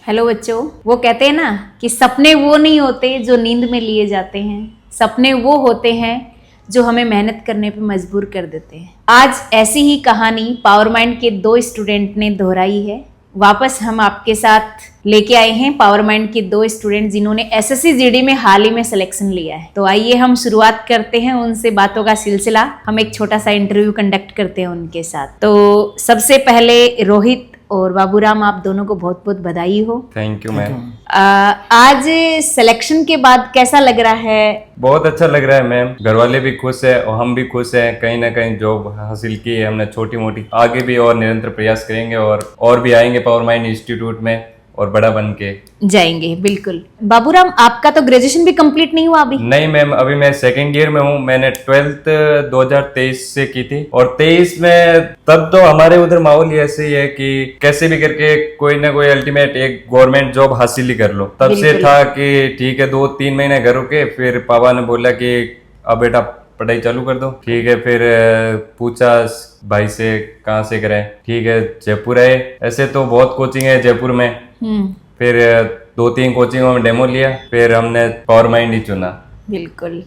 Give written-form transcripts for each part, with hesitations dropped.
Hello बच्चों, वो कहते हैं ना कि सपने वो नहीं होते जो नींद में लिए जाते हैं, सपने वो होते हैं जो हमें मेहनत करने पे मजबूर कर देते हैं। आज ऐसी ही कहानी पावर माइंड के 2 स्टूडेंट ने दोहराई है। वापस हम आपके साथ लेके आए हैं पावर माइंड के 2 स्टूडेंट जिन्होंने एसएससी जीडी में हाल ही में सिलेक्शन लिया है। तो आइए हम शुरुआत करते हैं उनसे बातों का सिलसिला। हम एक छोटा सा इंटरव्यू कंडक्ट करते हैं उनके साथ। तो सबसे पहले रोहित और बाबूराम, आप दोनों को बहुत बहुत बधाई हो। Thank you ma'am. आज सिलेक्शन के बाद कैसा लग रहा है? बहुत अच्छा लग रहा है मैम। घर वाले भी खुश है और हम भी खुश हैं। कहीं ना कहीं जॉब हासिल की है हमने छोटी मोटी, आगे भी और निरंतर प्रयास करेंगे और भी आएंगे पावर माइंड इंस्टीट्यूट में और बड़ा बन के जाएंगे। बिल्कुल। बाबूराम, आपका तो ग्रेजुएशन भी कंप्लीट नहीं हुआ अभी? नहीं मैम, अभी मैं सेकेंड ईयर में हूँ। मैंने 12th 2023 से की थी और 23 में तब तो हमारे उधर माहौल ही ऐसे ही है कि कैसे भी करके कोई ना कोई अल्टीमेट एक गवर्नमेंट जॉब हासिल ही कर लो। तब से था कि ठीक है 2-3 महीने घर रुके, फिर पापा ने बोला कि अब बेटा पढ़ाई चालू कर दो। ठीक है, फिर पूछा भाई से कहाँ से करें। ठीक है, जयपुर है। ऐसे तो बहुत कोचिंग है जयपुर में। फिर 2-3 कोचिंगों में डेमो लिया, फिर हमने पावर माइंड ही चुना। बिल्कुल।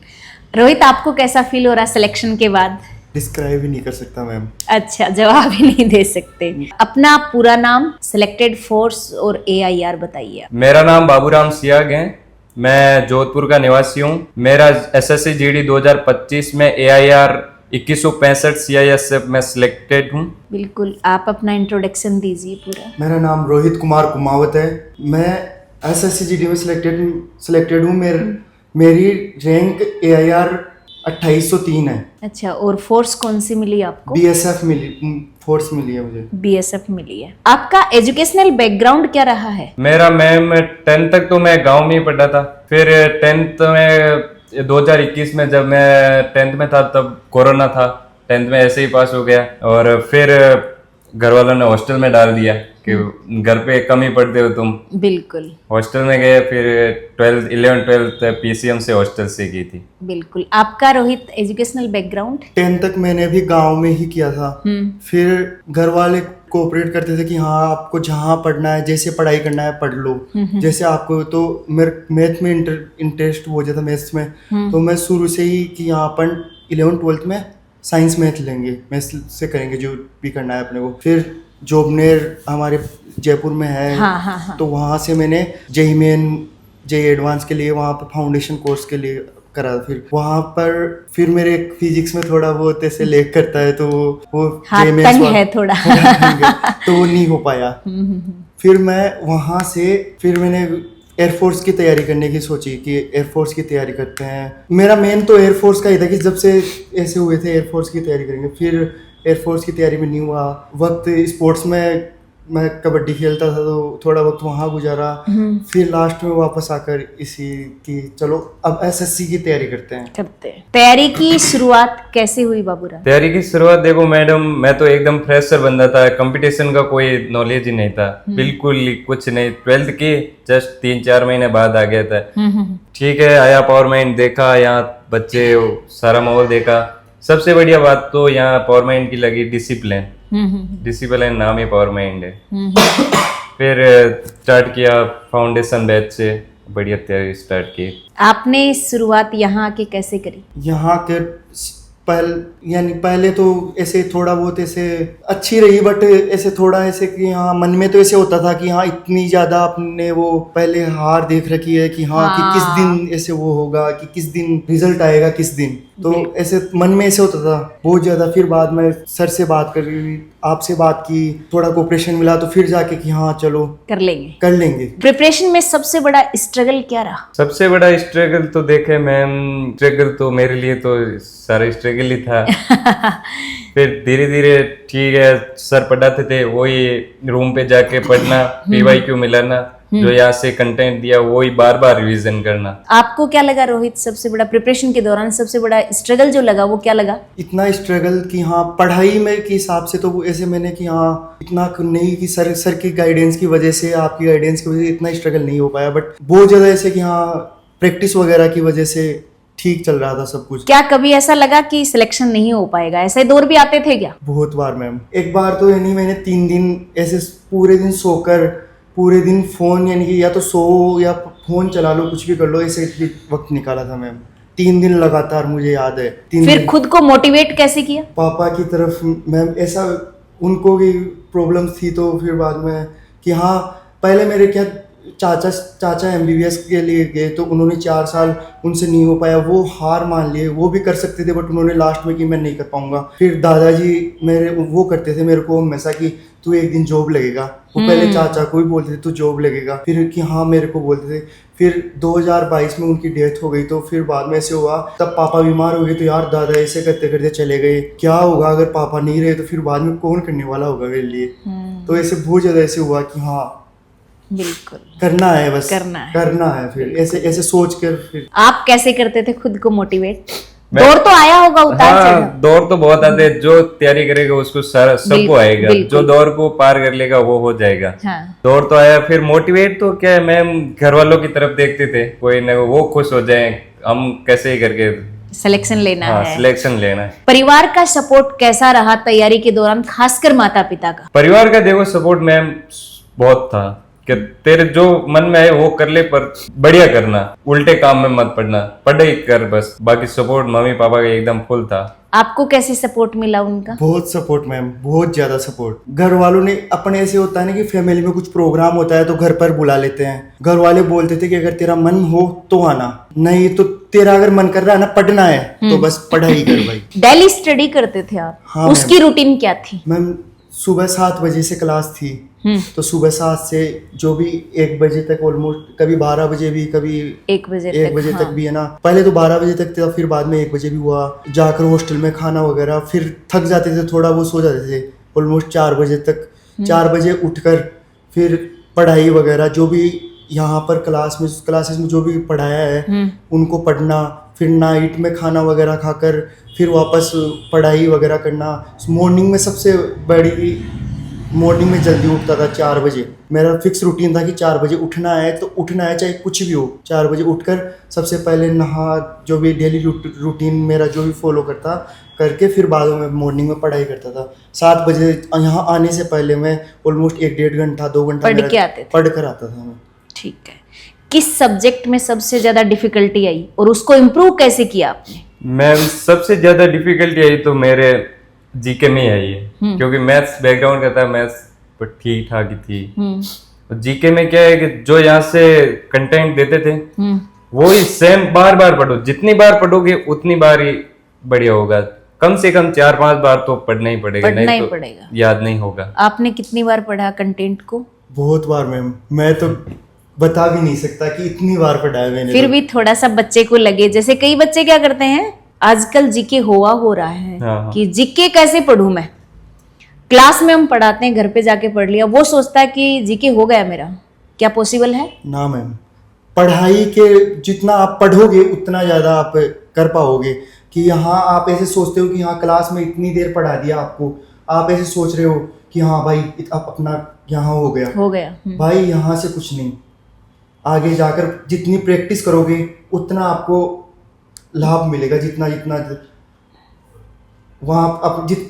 रोहित, आपको कैसा फील हो रहा है सिलेक्शन के बाद? डिस्क्राइब ही नहीं कर सकता मैम। अच्छा, जवाब ही नहीं दे सकते। अपना पूरा नाम, सिलेक्टेड फोर्स और AIR बताइए। मेरा नाम बाबूराम सियाग है। मैं जोधपुर का निवासी हूँ। मेरा SSC GD 2025 में AIR 2165 CIS से मैं सिलेक्टेड हूँ। बिल्कुल, आप अपना इंट्रोडक्शन दीजिए पूरा। मेरा नाम रोहित कुमार कुमावत है। मैं SSC GD में सिलेक्टेड हूँ। मेरी रैंक AIR 2803 है। अच्छा, और फोर्स कौन सी मिली आपको? BSF फोर्स मिली है मुझे। BSF मिली है। आपका एजुकेशनल बैकग्राउंड क्या रहा है? मेरा मैम 10th तक तो मैं गांव में ही पढ़ा था। फिर 10th में 2021 में जब मैं 10th में था तब कोरोना था। 10th में ऐसे ही पास हो गया और फिर घर वालों ने हॉस्टल में डाल दिया कि घर पे कम ही पढ़ते हो तुम। बिल्कुल। हॉस्टल में गए, फिर 11th-12th PCM से हॉस्टल से की थी। बिल्कुल। आपका रोहित एजुकेशनल बैकग्राउंड? 10 तक मैंने भी गांव में ही किया था। फिर घर वाले कोऑपरेट करते थे कि हाँ आपको जहाँ पढ़ना है, जैसे पढ़ाई करना है पढ़ लो। जैसे आपको तो मेरे मैथ में इंटरेस्ट हो जाता, मैथ्स में। तो मैं शुरू से ही कि यहाँ अपन 11th-12th में साइंस मैथ लेंगे, मैथ्स से करेंगे जो भी करना है अपने को। फिर जोबनेर हमारे जयपुर में है। हाँ। तो वहाँ से मैंने JEE मेन JEE एडवांस के लिए वहाँ पर फाउंडेशन कोर्स के लिए करा। फिर वहाँ पर फिर मेरे फिजिक्स में थोड़ा बहुत ऐसे लेग करता है, तो वो तंग है थोड़ा। तो वो नहीं हो पाया। फिर मैं वहाँ से फिर मैंने एयरफोर्स की तैयारी करने की सोची कि एयरफोर्स की तैयारी करते हैं। मेरा मेन तो एयरफोर्स का ही था कि जब से ऐसे हुए थे एयरफोर्स की तैयारी करेंगे। फिर एयरफोर्स की तैयारी में नहीं हुआ। वक्त स्पोर्ट्स में मैं कबड्डी खेलता था तो थोड़ा वक्त वहाँ गुजारा। फिर लास्ट में वापस आकर इसी की चलो अब SSC की तैयारी करते हैं। तैयारी की शुरुआत कैसे हुई बाबूराम? तैयारी की शुरुआत देखो मैडम, मैं तो एकदम फ्रेशर बंदा था। कंपटीशन का कोई नॉलेज ही नहीं था, बिल्कुल ही कुछ नहीं। 12th की जस्ट 3-4 महीने बाद आ गया था। ठीक है, आया पावर माइंड, देखा यहाँ बच्चे, सारा माहौल देखा। सबसे बढ़िया बात तो यहाँ पावर माइंड की लगी डिसिप्लिन। डिसिप्लिन नाम ही पावर माइंड है। फिर स्टार्ट किया फाउंडेशन बैच से, बढ़िया तैयारी स्टार्ट की। आपने शुरुआत यहाँ आके कैसे करी? यहाँ के पहले तो ऐसे थोड़ा बहुत ऐसे अच्छी रही, बट ऐसे थोड़ा ऐसे कि हाँ मन में तो ऐसे होता था कि हाँ इतनी ज्यादा आपने वो पहले हार देख रखी है कि हाँ कि किस दिन ऐसे वो होगा, कि किस दिन रिजल्ट आएगा, किस दिन। तो ऐसे मन में ऐसे होता था बहुत ज्यादा। फिर बाद में सर से बात करी, आपसे बात की, थोड़ा कोऑपरेशन मिला तो फिर जाके कि हाँ चलो कर लेंगे। प्रिपरेशन में सबसे बड़ा स्ट्रगल क्या रहा? सबसे बड़ा स्ट्रगल तो देखे मैम, स्ट्रगल तो मेरे लिए तो सारा स्ट्रगल ही था। फिर धीरे धीरे ठीक है, सर पढ़ाते थे वही रूम पे जाके पढ़ना, PYQ मिलाना, जो यहाँ से कंटेंट दिया वही बार बार रिवीजन करना। आपको क्या लगा रोहित, सबसे बड़ा प्रिपरेशन के दौरान सबसे बड़ा स्ट्रगल जो लगा वो क्या लगा? इतना स्ट्रगल कि हाँ पढ़ाई में के हिसाब से तो ऐसे मैंने कि हाँ इतना नहीं कि सर की गाइडेंस की वजह से, आपकी गाइडेंस की वजह से इतना स्ट्रगल नहीं हो पाया। बट बहुत ज्यादा ऐसे कि हाँ प्रैक्टिस वगैरह की वजह से ठीक चल रहा था सब कुछ। क्या कभी ऐसा लगा कि सिलेक्शन नहीं हो पाएगा? ऐसे दौर भी आते थे क्या? बहुत बार मैम। एक बार तो यानी मैंने 3 दिन ऐसे पूरे दिन सोकर पूरे दिन फोन, यानी कि या तो सो या फोन चला लो, कुछ भी कर लो, ऐसे भी वक्त निकाला था मैम। 3 दिन लगातार, मुझे याद है 3 फिर दिन। खुद को मोटिवेट कैसे किया? पापा की तरफ मैम, ऐसा उनको भी प्रॉब्लम्स थी, तो फिर बाद में कि हाँ, पहले मेरे क्या चाचा MBBS के लिए गए, तो उन्होंने 4 साल, उनसे नहीं हो पाया, वो हार मान लिए। वो भी कर सकते थे बट उन्होंने लास्ट में कि मैं नहीं कर पाऊंगा। फिर दादाजी मेरे वो करते थे मेरे को हमेशा कि तू एक दिन जॉब लगेगा। वो पहले चाचा को भी बोलते थे तू जॉब लगेगा, फिर कि हाँ मेरे को बोलते थे। फिर 2022 में उनकी डेथ हो गई, तो फिर बाद में ऐसे हुआ, तब पापा बीमार हो गए, तो यार दादा ऐसे करते करते चले गए, क्या होगा अगर पापा नहीं रहे, तो फिर बाद में कौन करने वाला होगा मेरे लिए। तो ऐसे बहुत ज़्यादा ऐसे हुआ कि हाँ बिल्कुल करना है, बस करना है। फिर ऐसे ऐसे सोच कर फिर आप कैसे करते थे खुद को मोटिवेट? दौड़ तो आया होगा उतार हाँ, चढ़ाव। दौर तो बहुत आते हैं। जो तैयारी करेगा उसको सारा सबको बिल्कुल, आएगा। बिल्कुल। जो दौर को पार कर लेगा वो हो जाएगा। हाँ। दौर तो आया। फिर मोटिवेट तो क्या है मैम, घर वालों की तरफ देखते थे, कोई ना वो खुश हो जाए, हम कैसे ही करके सिलेक्शन लेना हाँ है। सिलेक्शन लेना है। परिवार का सपोर्ट कैसा रहा तैयारी के दौरान, खासकर माता पिता का? परिवार का देखो सपोर्ट मैम बहुत था कि तेरे जो मन में है वो कर ले, पर बढ़िया करना, उल्टे काम में मत पड़ना, पढ़ाई कर बस। बाकी सपोर्ट मम्मी पापा का एकदम फुल था। आपको कैसे सपोर्ट मिला उनका? बहुत सपोर्ट मैम, बहुत ज्यादा सपोर्ट। घर वालों ने अपने, ऐसे होता है ना कि फैमिली में कुछ प्रोग्राम होता है तो घर पर बुला लेते हैं। घर वाले बोलते थे कि अगर तेरा मन हो तो आना, नहीं तो तेरा अगर मन कर रहा है ना पढ़ना है तो बस पढ़ाई कर भाई। डेली स्टडी करते थे आप? हाँ, उसकी रूटीन क्या थी? मैम सुबह 7 बजे से क्लास थी, तो सुबह 7 से जो भी 1 बजे तक, ऑलमोस्ट कभी 12 बजे भी, कभी 1 बजे 1 बजे तक भी है ना। पहले तो 12 बजे तक था, फिर बाद में 1 बजे भी हुआ। जाकर हॉस्टल में खाना वगैरह, फिर थक जाते थे थोड़ा, वो सो जाते थे ऑलमोस्ट 4 बजे तक। 4 बजे उठकर फिर पढ़ाई वगैरह, जो भी यहाँ पर क्लासेस में जो भी पढ़ाया है उनको पढ़ना, फिर नाइट में खाना वगैरह खाकर फिर वापस पढ़ाई वगैरह करना। मॉर्निंग में सबसे बड़ी, मॉर्निंग में जल्दी उठता था 4 बजे। मेरा फिक्स रूटीन था कि 4 बजे उठना है तो उठना है, चाहे कुछ भी हो। 4 बजे उठकर सबसे पहले नहा, जो भी डेली रूटीन मेरा जो भी फॉलो करके फिर बाद में मॉर्निंग में पढ़ाई करता था। 7 बजे यहाँ आने से पहले मैं ऑलमोस्ट 1-1.5 घंटा 2 घंटा पढ़ के आते थे? पढ़ कर आता था मैं। ठीक है। किस सब्जेक्ट में सबसे ज्यादा डिफिकल्टी आई और उसको इम्प्रूव कैसे किया आपने? मैम सबसे ज्यादा डिफिकल्टी आई तो मेरे जीके में आई है, क्योंकि मैथ्स बैकग्राउंड का था, मैथ्स पर ठीक ठाक ही थी। जीके में क्या है कि जो यहाँ से कंटेंट देते थे वो ही सेम बार बार पढ़ो, जितनी बार पढ़ोगे उतनी बार ही बढ़िया होगा। कम से कम 4-5 बार तो पढ़ना ही पड़ेगा, पढ़ना ही तो पड़ेगा। याद नहीं होगा। आपने कितनी बार पढ़ा कंटेंट को? बहुत बार मैम, मैं तो बता भी नहीं सकता कि इतनी बार पढ़ा है मैंने। फिर भी थोड़ा सा बच्चे को लगे, जैसे कई बच्चे क्या करते हैं आजकल, जीके हो रहा है हाँ। कि जीके कैसे पढूं मैं। क्लास में हम पढ़ाते हैं, घर पे जाके पढ़ लिया, वो सोचता है कि जीके हो गया मेरा। क्या पॉसिबल है? ना मैम, पढ़ाई के जितना आप पढ़ोगे उतना ज्यादा आप कर पाओगे। कि यहाँ आप ऐसे सोचते हो कि हाँ क्लास में इतनी देर पढ़ा दिया आपको, आप ऐसे सोच रहे हो कि हाँ भाई आप अपना यहाँ हो गया। भाई यहाँ से कुछ नहीं, आगे जाकर जितनी प्रैक्टिस करोगे उतना आपको लाभ मिलेगा। जितना वहाँ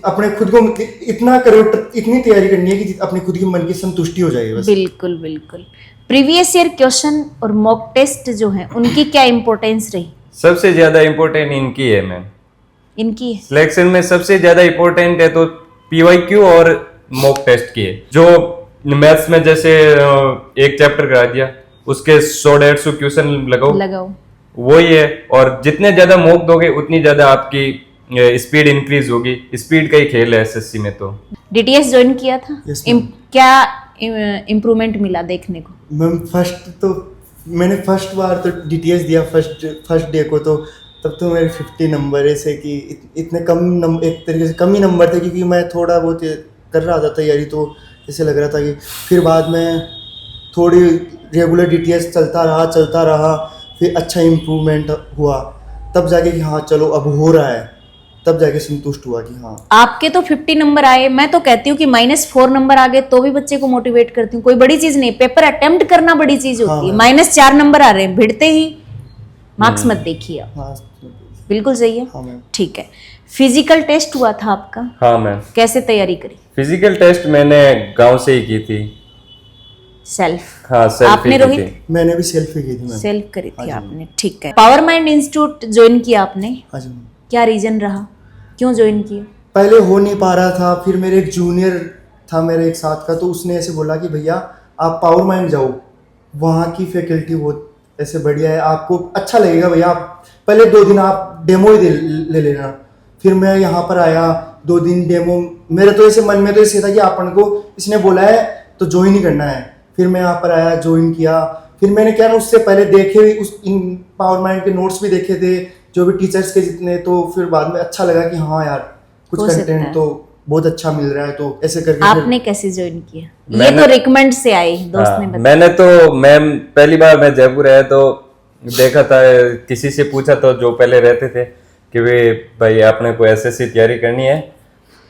अपने खुद को इतना करो, इतनी तैयारी करनी है कि अपने खुद के मन की संतुष्टि हो जाएगी बस। बिल्कुल बिल्कुल। प्रीवियस ईयर क्वेश्चन और मॉक टेस्ट जो है उनकी क्या इंपॉर्टेंस रही? सबसे ज्यादा इम्पोर्टेंट इनकी है मैम। इनकी सिलेक्शन में सबसे ज्यादा इम्पोर्टेंट है तो PYQ और मॉक टेस्ट की है। जो मैथ्स में जैसे एक चैप्टर करा दिया, उसके 100-150 क्वेश्चन लगाओ वही है। और जितने ज्यादा मॉक दोगे उतनी ज्यादा आपकी स्पीड इंक्रीज होगी। स्पीड का ही खेल है SSC में। तो DTS ज्वाइन किया था? yes, क्या इम्प्रूवमेंट मिला देखने को? मैम मैंने फर्स्ट बार तो DTS दिया, फर्स्ट डे को, तो तब तो मेरे 50 नंबर ऐसे कि इतने कम नंबर, एक तरीके से कम ही नंबर थे, क्योंकि मैं थोड़ा बहुत कर रहा था तैयारी, तो ऐसे लग रहा था कि फिर बाद में थोड़ी रेगुलर DTS चलता रहा, फिर अच्छा इम्प्रूवमेंट हुआ, तब जाके कि हाँ चलो अब हो रहा है, तब जाके संतुष्ट हुआ कि हाँ। आपके तो 50 नंबर आए, मैं तो कहती हूँ कि -4 नंबर आ गए तो भी बच्चे को मोटिवेट करती हूँ, कोई बड़ी चीज नहीं। पेपर अटेम्प्ट करना बड़ी चीज होती है। -4 नंबर आ रहे हैं, भिड़ते ही मार्क्स मत देखिए। बिल्कुल सही है। ठीक है। फिजिकल टेस्ट हुआ था आपका? हाँ मैम। कैसे तैयारी करी? फिजिकल टेस्ट मैंने गांव से ही की थी। सेल्फ। हाँ सेल्फ आपने की रोहित? थी। मैंने भी सेल्फी की थी मैम। सेल्फ करी थी आपने, ठीक है। पावर माइंड इंस्टीट्यूट ज्वाइन किया आपने, हाँ जी मैम। क्या रीजन रहा, क्यों ज्वाइन किया? पहले हो नहीं पा रहा था, फिर मेरे एक जूनियर था मेरे एक साथ का, तो उसने ऐसे बोला कि भैया आप पावर माइंड जाओ, वहाँ की फैकल्टी बहुत ऐसे बढ़िया है, आपको अच्छा लगेगा भैया, आप पहले 2 दिन आप डेमो ही ले लेना। फिर मैं यहाँ पर आया, 2 दिन डेमो, मेरे तो ऐसे मन में तो ऐसे था कि अपन को इसने बोला है तो ज्वाइन ही करना है। फिर मैं यहाँ पर आया, ज्वाइन किया। फिर मैंने क्या ना उससे पहले देखे भी उस इन पावर माइंड के नोट्स भी देखे थे, जो भी टीचर्स के जितने, तो फिर बाद में अच्छा लगा कि हाँ यार कुछ हो सकता कंटेंट है। तो बहुत अच्छा मिल रहा है, तो ऐसे करके आपने कैसे ज्वाइन किया? ये मैंने- तो रिकमेंड से आई, दोस्त ने हाँ, बताया। मैंने तो मैम पहली बार मैं जयपुर आया तो देखा था, किसी से पूछा तो जो पहले रहते थे कि भाई आपने कोई एसएससी तैयारी करनी है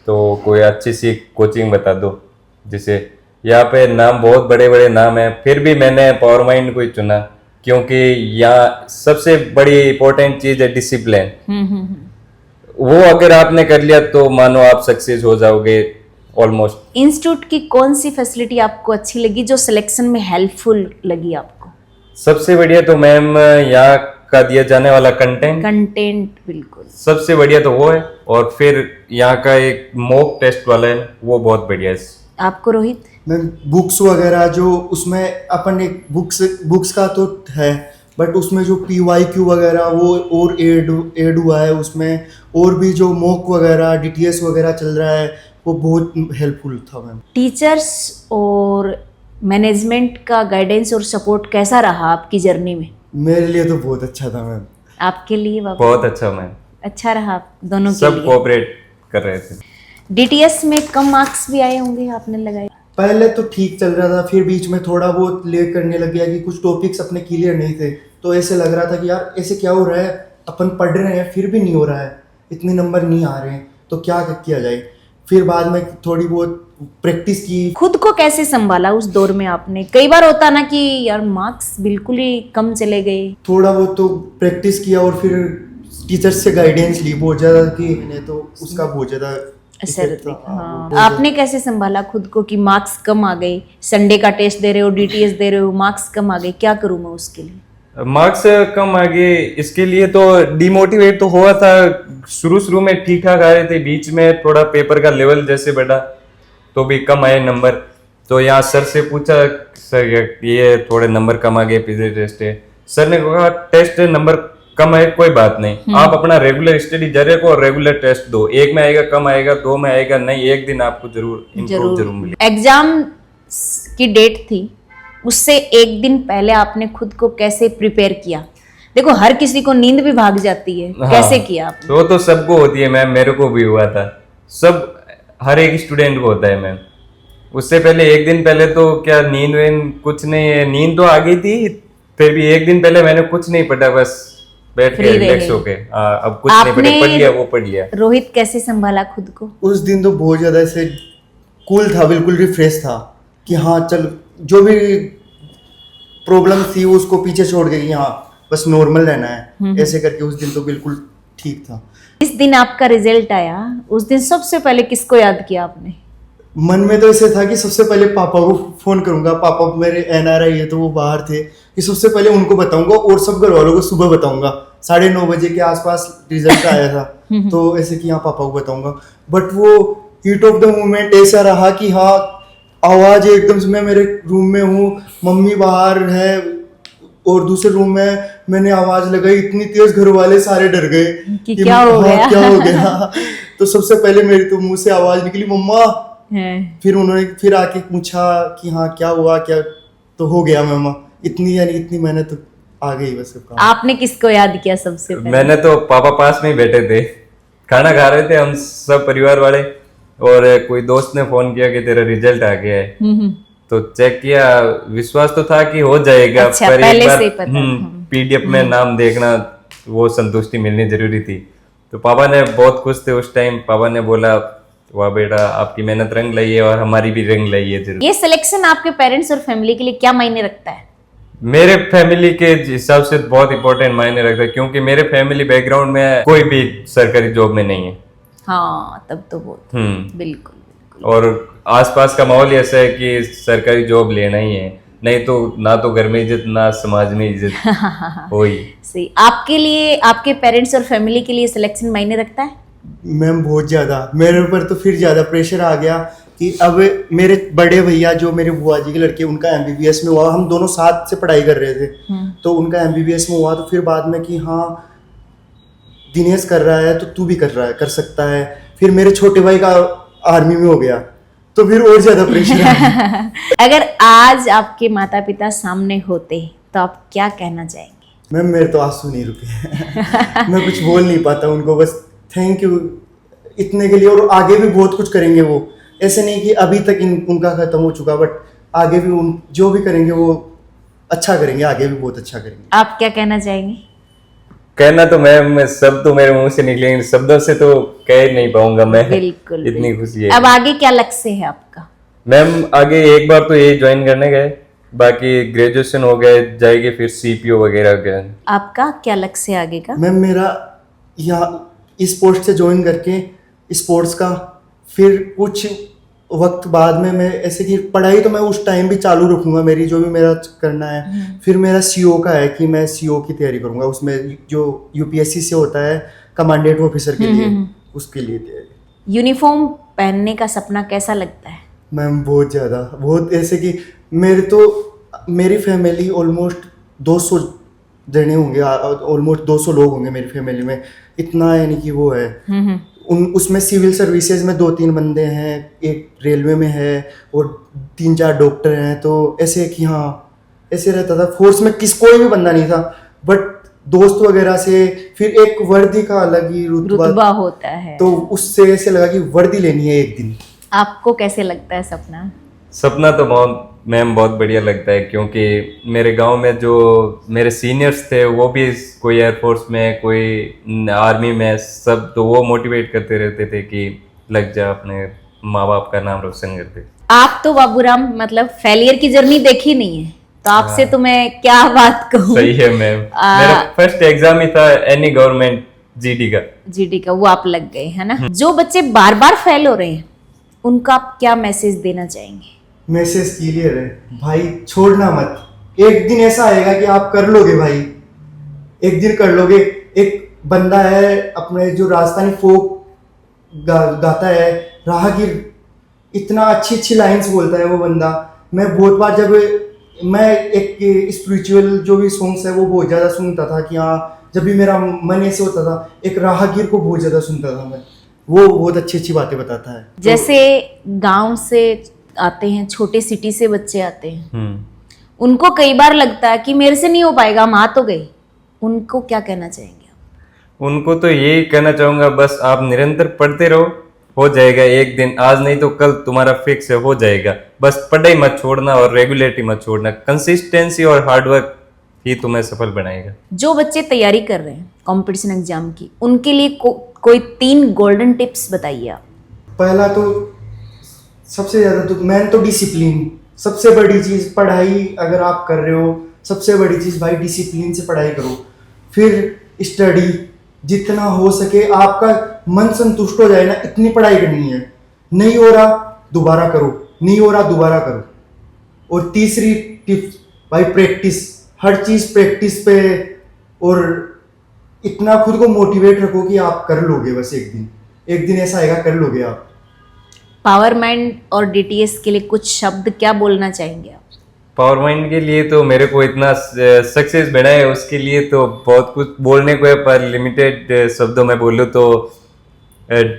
तो कोई अच्छी सी कोचिंग बता दो, जिसे यहाँ पे नाम बहुत बड़े बड़े नाम है, फिर भी मैंने पावर माइंड को ही चुना क्योंकि यहाँ सबसे बड़ी इंपॉर्टेंट चीज है डिसिप्लिन। वो अगर आपने कर लिया तो मानो आप सक्सेस हो जाओगे ऑलमोस्ट। इंस्टीट्यूट की कौन सी फैसिलिटी आपको अच्छी लगी, जो सिलेक्शन में हेल्पफुल लगी आपको? सबसे बढ़िया तो मैम यहाँ का दिया जाने वाला कंटेंट, बिल्कुल सबसे बढ़िया तो वो है, और फिर यहाँ का एक मॉक टेस्ट वाला है वो बहुत बढ़िया है। आपको रोहित? मैम बुक्स वगैरह जो उसमें अपन एक बुक्स का तो है, बट उसमें जो PYQ वगैरह वो और एड हुआ है उसमें, और भी जो मॉक वगैरह DTS वगैरह चल रहा है वो बहुत हेल्पफुल था मैम। टीचर्स और मैनेजमेंट का गाइडेंस और सपोर्ट कैसा रहा आपकी जर्नी में? मेरे लिए तो बहुत अच्छा था मैम। आपके लिए बाबा? बहुत अच्छा मैम, अच्छा रहा आप दोनों के सब लिए। कोऑपरेट कर रहे थे। DTS में कम मार्क्स भी आए होंगे, आपने लगाए? पहले तो ठीक चल रहा था, फिर बीच में थोड़ा बहुत लेट करने लग गया कि कुछ टॉपिक्स अपने क्लियर नहीं थे, तो ऐसे लग रहा था कि यार ऐसे क्या हो रहा है, अपन पढ़ रहे हैं फिर भी नहीं हो रहा है, इतने नंबर नहीं आ रहे हैं, तो क्या किया जाए। फिर बाद में थोड़ी बहुत प्रैक्टिस की। खुद को कैसे संभाला उस दौर में आपने? कई बार होता ना कि यार मार्क्स बिल्कुल ही कम चले गए। थोड़ा बहुत तो प्रैक्टिस किया और फिर टीचर्स से गाइडेंस ली बहुत ज़्यादा, कि मैंने तो उसका बहुत ज़्यादा असर effect था। देखा। हाँ। बहुत आपने कैसे संभाला खुद को कि मार्क्स कम आ गए, संडे का टेस्ट दे रहे हो, DTS दे रहे हो, मार्क्स कम आ गए, क्या करूं मैं उसके लिए? मार्क्स कम आ गए, इसके लिए तो डिमोटिवेट तो हुआ था, शुरू में ठीक ठाक आ रहे थे, बीच में थोड़ा पेपर का लेवल जैसे बढ़ा तो भी कम आए नंबर। तो यहाँ सर से पूछा, सर ये थोड़े नंबर कम आ गए पिछले टेस्ट है। सर ने कहा टेस्ट नंबर कम है कोई बात नहीं, आप अपना रेगुलर स्टडी जारी रखो और रेगुलर टेस्ट दो, 1 में आएगा कम आएगा, 2 में आएगा नहीं, एक दिन आपको जरूर इम्प्रूव जरूर मिलेगा। एग्जाम की डेट थी, उससे एक दिन पहले आपने खुद को कैसे प्रिपेयर किया? देखो हर किसी को नींद भी भाग जाती है, हाँ, कैसे किया आपने? तो सबको होती है मैम, मेरे को भी हुआ था, सब हर एक स्टूडेंट को होता है मैम। उससे पहले एक दिन पहले तो क्या नींद वींद कुछ नहीं है, नींद तो आ गई थी, फिर भी एक दिन पहले मैंने कुछ नहीं पढ़ा, बस बैठ के Free रिलैक्स रहे। होके। अब कुछ नहीं पढ़ा, पढ़ लिया वो पढ़ लिया। रोहित कैसे संभाला खुद को? उस दिन तो बहुत ज़्यादा ऐसे कूल था, बिल्कुल रिफ्रेश था कि हाँ चल, जो भी प्रॉब्लम थी उसको पीछे छोड़ के कि हाँ बस नॉर्मल रहना है, ऐसे करके उस दिन तो बिल्कुल ठीक था। इस दिन आपका रिजल्ट आया, उस दिन सबसे पहले किसको याद किया आपने? मन में तो ऐसे था कि सबसे पहले पापा को फोन करूंगा, पापा मेरे NRI है तो वो बाहर थे, कि सबसे पहले उनको बताऊंगा और सब घर वालों को सुबह बताऊंगा। 9:30 बजे के आसपास रिजल्ट आया था, तो ऐसे कि हाँ पापा को बताऊंगा। बट वो हीट ऑफ द मोमेंट ऐसा रहा कि हाँ आवाज एकदम से, मैं मेरे रूम में हूँ, मम्मी बाहर है और दूसरे रूम में मैंने आवाज लगाई, इतनी तेज घर वाले सारे डर गए कि क्या हो हाँ, गया? क्या हो गया। तो सबसे पहले मेरी तो मुंह से आवाज निकली मम्मा। फिर उन्होंने फिर आके पूछा कि हाँ क्या हुआ, क्या, तो हो गया मम्मा। इतनी यानी इतनी मेहनत तो आ गई बस सब काम। आपने किसको याद किया सबसे पहले? मैंने तो पापा पास में ही बैठे थे, खाना खा रहे थे हम सब परिवार वाले, और कोई दोस्त ने फोन किया कि तेरा रिजल्ट आ गया है। तो चेक किया, विश्वास तो था कि हो जाएगा, अच्छा, पर पहले एक से ही बार पता। PDF में नाम देखना, वो संतुष्टि मिलनी जरूरी थी। तो पापा ने बहुत खुश थे उस टाइम, पापा ने बोला वाह बेटा आपकी मेहनत रंग लाई है और हमारी भी रंग लाई है जरूर। ये सिलेक्शन आपके पेरेंट्स और फैमिली के लिए क्या मायने रखता है? मेरे फैमिली के हिसाब से बहुत इंपॉर्टेंट मायने रखता है, क्योंकि मेरे फैमिली बैकग्राउंड में कोई भी सरकारी जॉब में नहीं है। हाँ तब तो बहुत बिल्कुल। और आसपास का माहौल ऐसा है कि सरकारी जॉब लेना ही है, नहीं तो ना तो घर में इज्जत ना समाज में इज्जत हो ही। सही। आपके लिए, आपके पेरेंट्स और फैमिली के लिए सिलेक्शन मायने रखता है? मैम बहुत ज़्यादा, मेरे ऊपर तो फिर ज़्यादा प्रेशर आ गया कि अब मेरे बड़े भैया जो मेरे बुआ जी के लड़के, उनका एमबीबीएस में हुआ, हम दोनों साथ से पढ़ाई कर रहे थे, तो उनका एमबीबीएस में हुआ, तो फिर बाद में कि हाँ दिनेश कर रहा है तो तू भी कर रहा है, कर सकता है। फिर मेरे छोटे भाई का आर्मी में हो गया, तो फिर और ज़्यादा प्रेशर आया। अगर आज आपके माता पिता सामने होते तो आप क्या कहना चाहेंगे? मैम मेरे तो आंसू नहीं रुके। मैं कुछ बोल नहीं पाता उनको, बस थैंक यू इतने के लिए, और आगे भी बहुत कुछ करेंगे वो। ऐसे नहीं कि अभी तक उनका खत्म हो चुका, बट आगे भी उन जो भी करेंगे वो अच्छा करेंगे, आगे भी बहुत अच्छा करेंगे। आप क्या कहना चाहेंगे? कहना तो मैं सब तो मेरे मुंह से निकलेंगे, शब्दों से तो कह नहीं पाऊंगा मैं। बिल्कुल इतनी बिल्कुल। खुशी है। अब आगे क्या लक्ष्य है आपका? मैम आगे एक बार तो ये ज्वाइन करने गए, बाकी ग्रेजुएशन हो गए जाएगी, फिर सीपीओ वगैरह का। आपका क्या लक्ष्य है आगे का? मैम मेरा यहाँ स्पोर्ट्स से ज्वाइन करके स्पोर्ट्स का, फिर कुछ वक्त बाद में मैं ऐसे कि पढ़ाई तो मैं उस टाइम भी चालू रखूंगा, मेरी जो भी मेरा करना है। फिर मेरा सीओ का है कि मैं सीओ की तैयारी करूंगा, उसमें जो यूपीएससी से होता है कमांडेंट ऑफिसर के लिए, उसके लिए तैयारी। यूनिफॉर्म पहनने का सपना कैसा लगता है? मैम बहुत ज़्यादा, बहुत ऐसे कि मेरी फैमिली ऑलमोस्ट 200 जने होंगे, ऑलमोस्ट 200 लोग होंगे मेरी फैमिली में, इतना यानी कि वो है। उसमें सिविल सर्विसेज में 2-3 बंदे हैं, एक रेलवे में है और 3-4 डॉक्टर हैं, तो ऐसे कि हाँ ऐसे रहता था। फोर्स में कोई भी बंदा नहीं था, बट दोस्त वगैरह से फिर एक वर्दी का अलग ही रुतबा होता है, तो उससे ऐसे लगा कि वर्दी लेनी है एक दिन। आपको कैसे लगता है सपना? सपना तो बहुत बढ़िया लगता है, क्योंकि मेरे गांव में जो मेरे सीनियर्स थे वो भी कोई एयरफोर्स में, कोई आर्मी में, सब तो वो मोटिवेट करते रहते थे कि लग जा, अपने माँ बाप का नाम रोशन करते। आप तो बाबूराम मतलब फेलियर की जर्नी देखी नहीं है, तो आपसे तो मैं क्या बात कहूँ। सही है मैम, मेरा फर्स्ट एग्जाम ही था एनी गवर्नमेंट जीडी का, वो आप लग गए है ना। जो बच्चे बार बार फेल हो रहे हैं उनका आप क्या मैसेज देना चाहेंगे? मैसेज क्लियर है भाई, छोड़ना मत। एक दिन ऐसा आएगा कि आप कर लोगे भाई, एक दिन कर लोगे। एक बंदा है अपने जो राजस्थानी फोक गाता है, राहगीर, इतना अच्छी अच्छी लाइंस बोलता है वो बंदा। मैं बहुत बार जब मैं एक स्पिरिचुअल जो भी सॉन्ग्स है वो बहुत ज़्यादा सुनता था कि हाँ, जब भी मेरा मन ऐसे होता था, एक राहगीर को बहुत ज़्यादा सुनता था मैं, वो बहुत अच्छी अच्छी बातें बताता है। जैसे गांव से आते हैं, छोटे सिटी से बच्चे आते हैं, उनको कई बार लगता है कि मेरे से नहीं हो पाएगा, हम आ तो गए, उनको क्या कहना चाहेंगे? उनको तो यही कहना चाहूंगा, बस आप निरंतर पढ़ते रहो, हो जाएगा एक दिन, आज नहीं तो कल तुम्हारा फिक्स है, हो जाएगा। बस पढ़ाई मत छोड़ना और रेगुलरिटी मत छोड़ना, कंसिस्टेंसी और हार्डवर्क ही तुम्हें सफल बनाएगा। जो बच्चे तैयारी कर रहे हैं कंपटीशन एग्जाम की, उनके लिए कोई 3 गोल्डन टिप्स बताइए आप। पहला तो सबसे ज़्यादा तो मेन तो डिसिप्लिन, सबसे बड़ी चीज़। पढ़ाई अगर आप कर रहे हो, सबसे बड़ी चीज़ भाई डिसिप्लिन से पढ़ाई करो। फिर स्टडी, जितना हो सके आपका मन संतुष्ट हो जाए ना, इतनी पढ़ाई करनी है। नहीं हो रहा दोबारा करो, नहीं हो रहा दोबारा करो। और तीसरी टिप्स भाई प्रैक्टिस, हर चीज़ प्रैक्टिस पे, और इतना खुद को मोटिवेट रखो कि आप कर लोगे। बस एक दिन ऐसा आएगा कर लोगे आप। पावर माइंड और डीटीएस के लिए कुछ शब्द क्या बोलना चाहेंगे आप? पावर माइंड के लिए तो मेरे को इतना सक्सेस मिला है, उसके लिए तो बहुत कुछ बोलने को है, पर लिमिटेड शब्दों में बोलूँ तो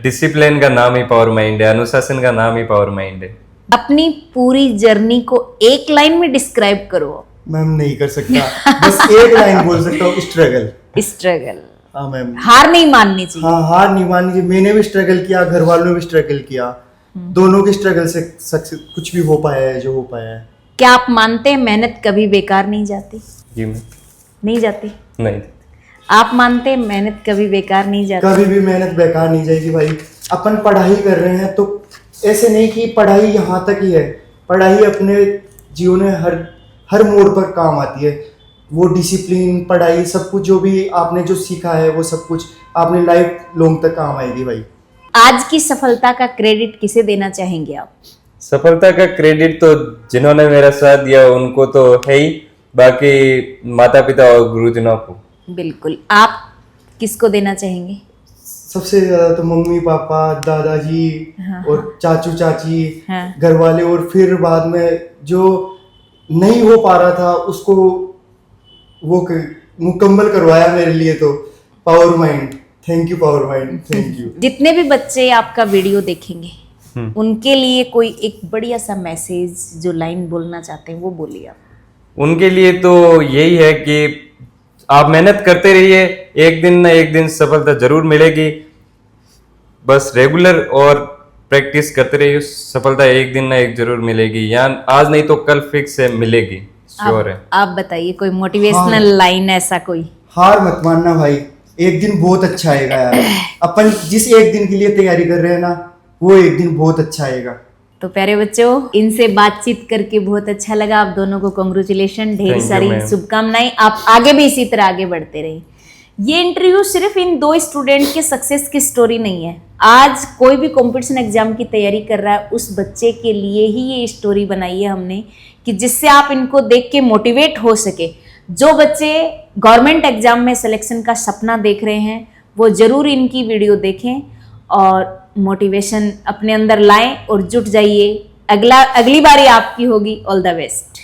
डिसिप्लिन का नाम ही पावर माइंड है, अनुशासन का नाम ही पावर माइंड है। अपनी पूरी जर्नी को एक लाइन में डिस्क्राइब करो। मैम नहीं कर सकता, बस एक लाइन बोल सकता हूँ, स्ट्रगल। हाँ मैम, हार नहीं माननी चाहिए। हाँ, हार नहीं माननी चाहिए। मैंने भी स्ट्रगल किया, घर वालों ने भी स्ट्रगल किया, दोनों के स्ट्रगल से सक्सेस कुछ भी हो पाया है जो हो पाया है। क्या आप मानते हैं मेहनत कभी बेकार नहीं जाती? जी मैं नहीं जाती? नहीं। आप मानते हैं मेहनत कभी बेकार नहीं जाती? कभी भी मेहनत बेकार नहीं जाएगी भाई। अपन पढ़ाई कर रहे हैं तो ऐसे नहीं कि पढ़ाई यहाँ तक ही है, पढ़ाई अपने जीवन में हर मोड़ पर काम आती है। वो डिसिप्लिन, पढ़ाई, सब कुछ जो भी आपने जो सीखा है वो सब कुछ आपने लाइफ लॉन्ग तक काम आएगी भाई। आज की सफलता का क्रेडिट किसे देना चाहेंगे आप? सफलता का क्रेडिट तो जिन्होंने मेरा साथ दिया उनको तो है ही, बाकी माता पिता और गुरुजनों को। बिल्कुल। आप किसको देना चाहेंगे? सबसे ज्यादा तो मम्मी पापा, दादाजी हाँ, और चाचू चाची, हाँ। घर वाले, और फिर बाद में जो नहीं हो पा रहा था उसको वो मुकम्मल करवाया मेरे लिए, तो power mind, thank you power mind, thank you. जितने भी बच्चे आपका वीडियो देखेंगे उनके लिए कोई एक बढ़िया सा मैसेज जो लाइन बोलना चाहते हैं वो बोलिए आप। उनके लिए तो यही है कि आप मेहनत करते रहिए, एक दिन ना एक दिन सफलता जरूर मिलेगी। बस रेगुलर और प्रैक्टिस करते रहिए, सफलता एक दिन ना एक जरूर मिलेगी, या आज नहीं तो कल फिक्स है मिलेगी, श्योर है। आप बताइए कोई मोटिवेशनल लाइन ऐसा कोई। हार मत मानना भाई, एक दिन बहुत अच्छा आएगा यार। अपन जिस एक दिन के लिए तैयारी कर रहे हैं ना, वो एक दिन बहुत अच्छा आएगा। तो प्यारे बच्चों, इनसे बातचीत करके बहुत अच्छा लगा। आप दोनों को कांग्रेचुलेशन, ढेर Thank you, सारी ma'am. शुभकामनाएं। आप आगे भी इसी तरह आगे बढ़ते रहिए। ये इंटरव्यू सिर्फ इन 2 स्टूडेंट के सक्सेस की स्टोरी नहीं है। आज कोई भी कंपटीशन एग्जाम की तैयारी कर रहा है उस बच्चे के लिए ही ये स्टोरी बनाई है हमने, कि जिससे आप इनको देख के मोटिवेट हो सके। जो बच्चे गवर्नमेंट एग्जाम में सिलेक्शन का सपना देख रहे हैं वो जरूर इनकी वीडियो देखें और मोटिवेशन अपने अंदर लाएं और जुट जाइए। अगली बारी आपकी होगी। All the best.